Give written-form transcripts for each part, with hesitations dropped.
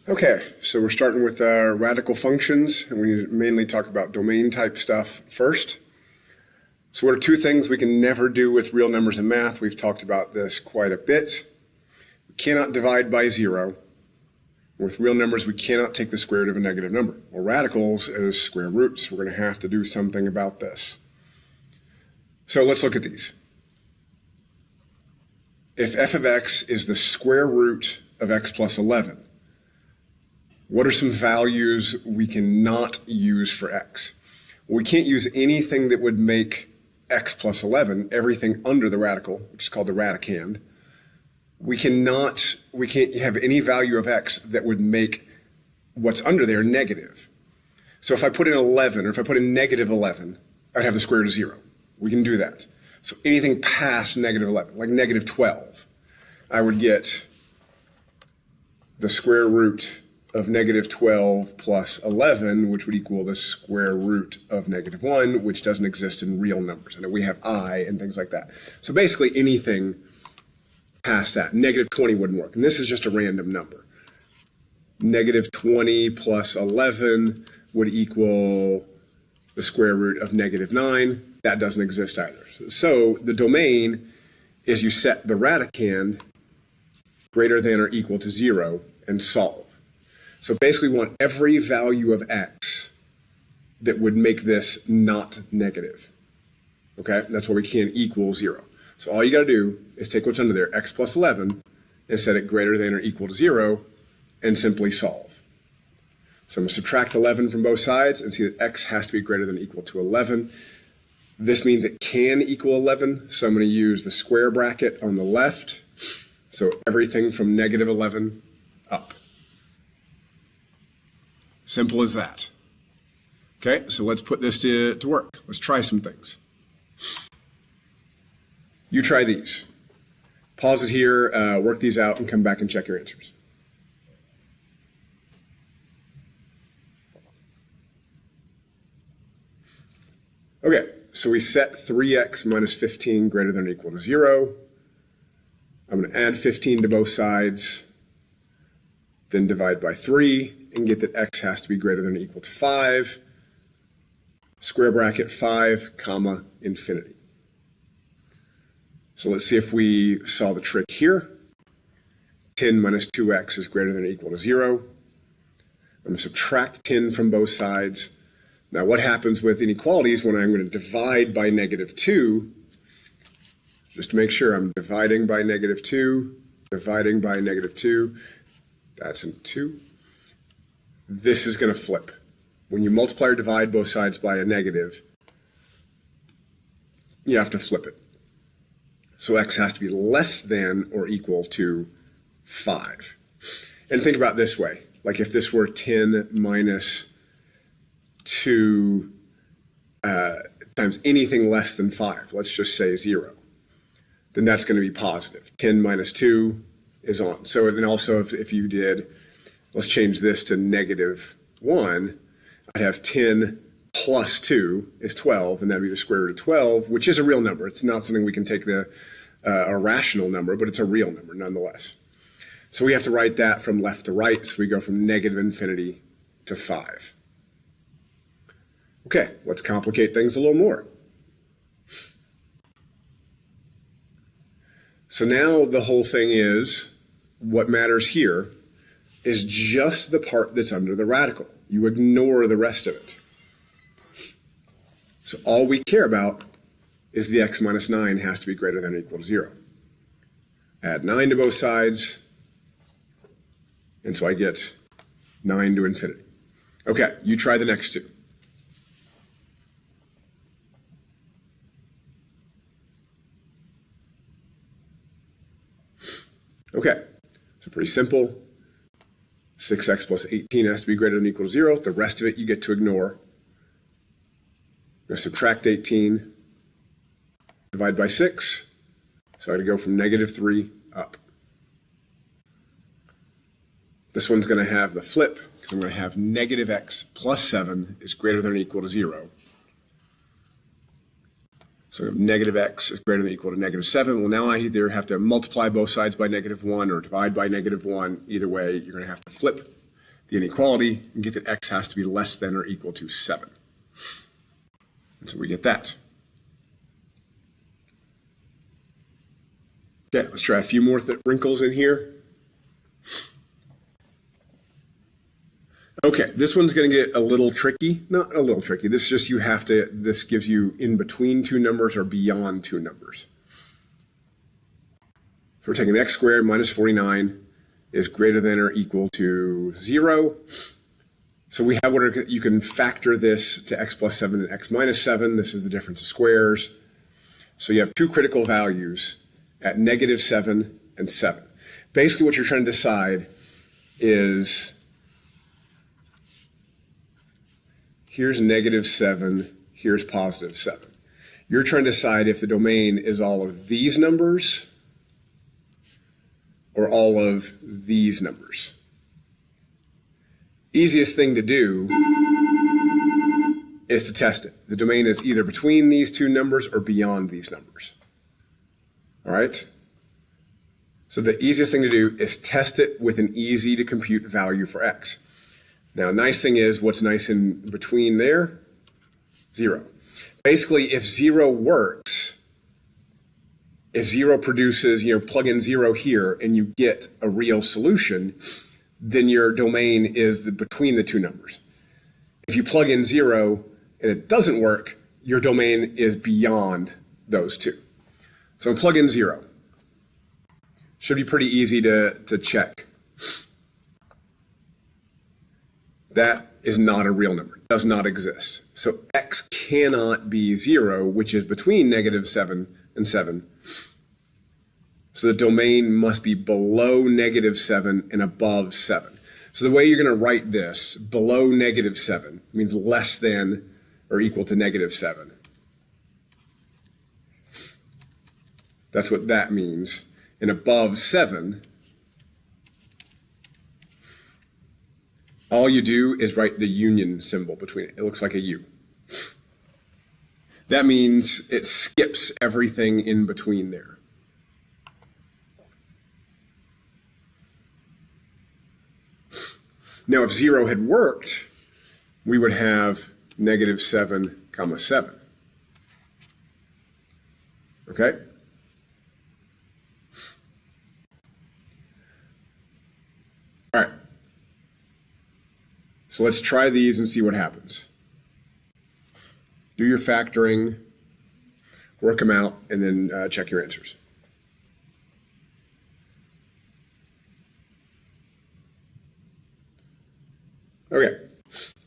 Okay, so we're starting with our radical functions, and we mainly talk about domain type stuff first. So what are two things we can never do with real numbers in math? We've talked about this quite a bit. We cannot divide by zero. With real numbers, we cannot take the square root of a negative number. Well, radicals is square roots. We're going to have to do something about this. So let's look at these. If f of x is the square root of x plus 11, what are some values we cannot use for x? Well, we can't use anything that would make x plus 11, everything under the radical, which is called the radicand. We can't have any value of x that would make what's under there negative. So if I put in 11, or if I put in negative 11, I'd have the square root of 0. We can do that. So anything past negative 11, like negative 12, I would get the square root of negative 12 plus 11, which would equal the square root of negative 1, which doesn't exist in real numbers. And we have I and things like that. So basically anything past that. Negative 20 wouldn't work. And this is just a random number. Negative 20 plus 11 would equal the square root of negative 9. That doesn't exist either. So the domain is you set the radicand greater than or equal to 0 and solve. So basically we want every value of x that would make this not negative. Okay, that's why we can't equal 0. So all you got to do is take what's under there, x plus 11, and set it greater than or equal to 0, and simply solve. So I'm going to subtract 11 from both sides and see that x has to be greater than or equal to 11. This means it can equal 11, so I'm going to use the square bracket on the left. So everything from negative 11 up. Simple as that. Okay, so let's put this to work. Let's try some things. You try these. Pause it here, work these out, and come back and check your answers. Okay, so we set 3x minus 15 greater than or equal to 0. I'm going to add 15 to both sides, then divide by 3, and get that x has to be greater than or equal to 5. Square bracket 5, comma, infinity. So let's see if we saw the trick here. 10 minus 2x is greater than or equal to 0. I'm going to subtract 10 from both sides. Now what happens with inequalities when I'm going to divide by negative 2, just to make sure I'm dividing by negative 2, dividing by negative 2, that's in 2. This is going to flip. When you multiply or divide both sides by a negative, you have to flip it. So x has to be less than or equal to 5. And think about it this way. Like if this were 10 minus 2 times anything less than 5, let's just say 0, then that's going to be positive. 10 minus 2 is on. So then also if you did, let's change this to negative 1, I'd have 10 plus 2 is 12, and that'd be the square root of 12, which is a real number. It's not something we can take a rational number, but it's a real number nonetheless. So we have to write that from left to right, so we go from negative infinity to 5. Okay, let's complicate things a little more. So now the whole thing is, what matters here is just the part that's under the radical. You ignore the rest of it. So all we care about is the x minus 9 has to be greater than or equal to 0. Add 9 to both sides, and so I get 9 to infinity. Okay, you try the next two. Okay, so pretty simple. 6x plus 18 has to be greater than or equal to 0. The rest of it you get to ignore. I'm going to subtract 18, divide by 6. So I'm going to go from negative 3 up. This one's going to have the flip, because I'm going to have negative x plus 7 is greater than or equal to 0. So negative x is greater than or equal to negative 7. Well, now I either have to multiply both sides by negative 1 or divide by negative 1. Either way, you're going to have to flip the inequality and get that x has to be less than or equal to 7. And so we get that. Okay, let's try a few more wrinkles in here. Okay, this one's going to get a little tricky. Not a little tricky. This is just this gives you in between two numbers or beyond two numbers. So we're taking x squared minus 49 is greater than or equal to 0. So we have you can factor this to x plus 7 and x minus 7. This is the difference of squares. So you have two critical values at negative 7 and 7. Basically what you're trying to decide is, here's negative 7, here's positive 7. You're trying to decide if the domain is all of these numbers or all of these numbers. Easiest thing to do is to test it. The domain is either between these two numbers or beyond these numbers. All right? So the easiest thing to do is test it with an easy to compute value for x. Now, nice thing is, what's nice in between there? 0. Basically, if 0 works, if 0 produces, plug in 0 here and you get a real solution, then your domain is between the two numbers. If you plug in 0 and it doesn't work, your domain is beyond those two. So plug in 0. Should be pretty easy to check. That is not a real number, does not exist. So x cannot be 0, which is between negative 7 and 7. So the domain must be below negative 7 and above 7. So the way you're going to write this, below negative 7, means less than or equal to negative 7. That's what that means. And above 7, all you do is write the union symbol between it. It looks like a U. That means it skips everything in between there. Now, if 0 had worked, we would have negative 7, comma 7. Okay? All right. So let's try these and see what happens. Do your factoring, work them out, and then check your answers. Okay,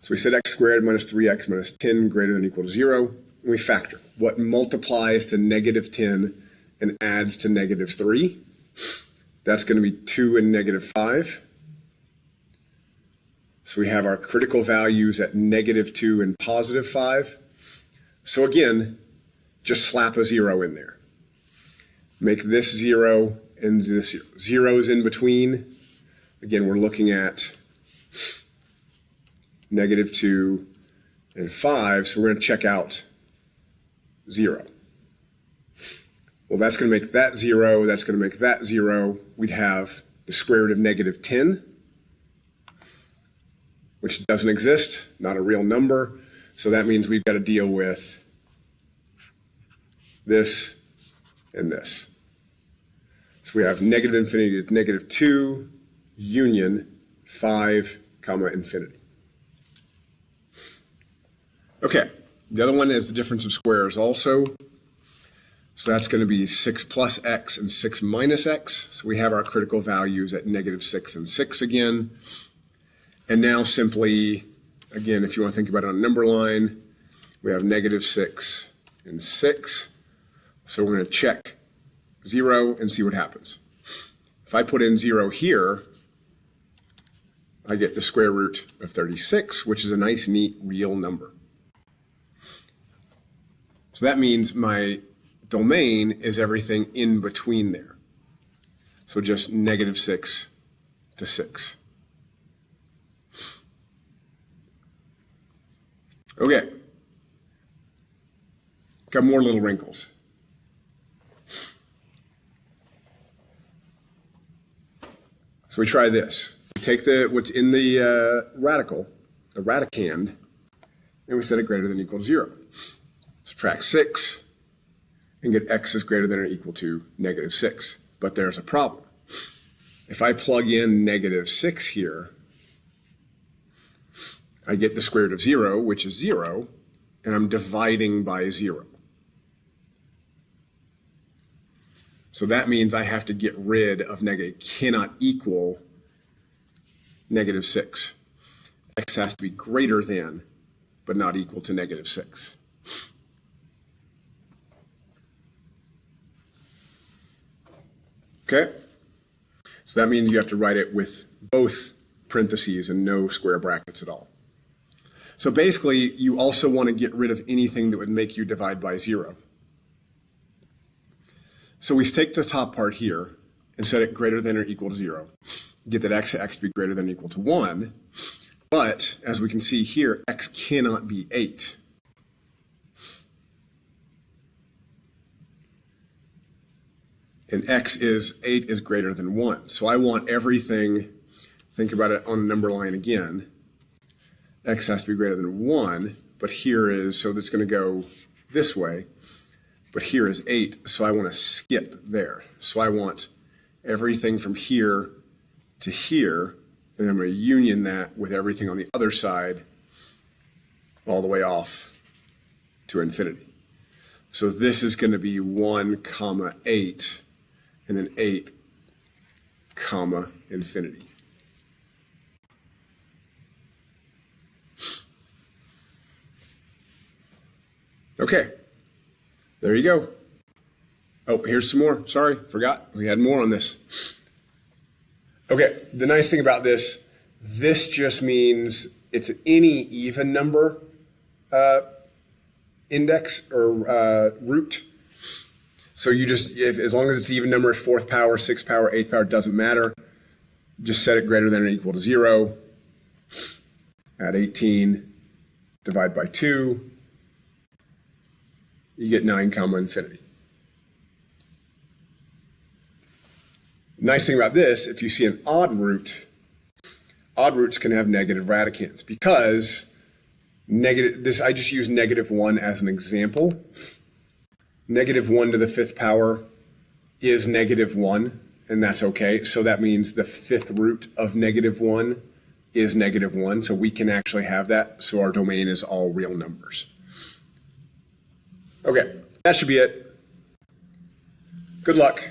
so we said x squared minus 3x minus 10 greater than or equal to 0. And we factor. What multiplies to negative 10 and adds to negative 3? That's going to be 2 and negative 5. So we have our critical values at negative 2 and positive 5. So again, just slap a 0 in there. Make this 0 and this 0. Zeros in between. Again, we're looking at negative 2 and 5, so we're going to check out 0. Well, that's going to make that 0, that's going to make that 0. We'd have the square root of negative 10, which doesn't exist, not a real number. So that means we've got to deal with this and this. So we have negative infinity to negative 2, union 5, comma infinity. Okay, the other one is the difference of squares also. So that's going to be 6 plus x and 6 minus x. So we have our critical values at negative 6 and 6 again. And now simply, again, if you want to think about it on a number line, we have negative 6 and 6. So we're going to check 0 and see what happens. If I put in 0 here, I get the square root of 36, which is a nice, neat, real number. So that means my domain is everything in between there. So just negative 6 to 6. Okay. Got more little wrinkles. So we try this. We take what's in the radical, the radicand, and we set it greater than or equal to 0. Subtract 6 and get x is greater than or equal to -6. But there's a problem. If I plug in -6 here, I get the square root of 0, which is 0, and I'm dividing by 0. So that means I have to get rid of negative. Cannot equal -6. X has to be greater than, but not equal to -6. Okay? So that means you have to write it with both parentheses and no square brackets at all. So basically, you also want to get rid of anything that would make you divide by 0. So we take the top part here and set it greater than or equal to 0. Get that x to be greater than or equal to 1. But as we can see here, x cannot be 8. And x is 8 is greater than 1. So I want everything, think about it on the number line again. X has to be greater than 1, but here is, so that's going to go this way, but here is 8, so I want to skip there. So I want everything from here to here, and I'm going to union that with everything on the other side all the way off to infinity. So this is going to be 1, 8, and then 8, infinity. Okay, there you go. Oh, here's some more. Sorry, forgot. We had more on this. Okay, the nice thing about this just means it's any even number index or root. So you just, as long as it's even number, 4th power, 6th power, 8th power, doesn't matter. Just set it greater than or equal to 0. Add 18, divide by 2. You get 9, infinity. Nice thing about this, if you see an odd roots can have negative radicands because I just use -1 as an example. -1 to the 5th power is -1, and that's okay. So that means the 5th root of -1 is -1. So we can actually have that. So our domain is all real numbers. Okay, that should be it. Good luck.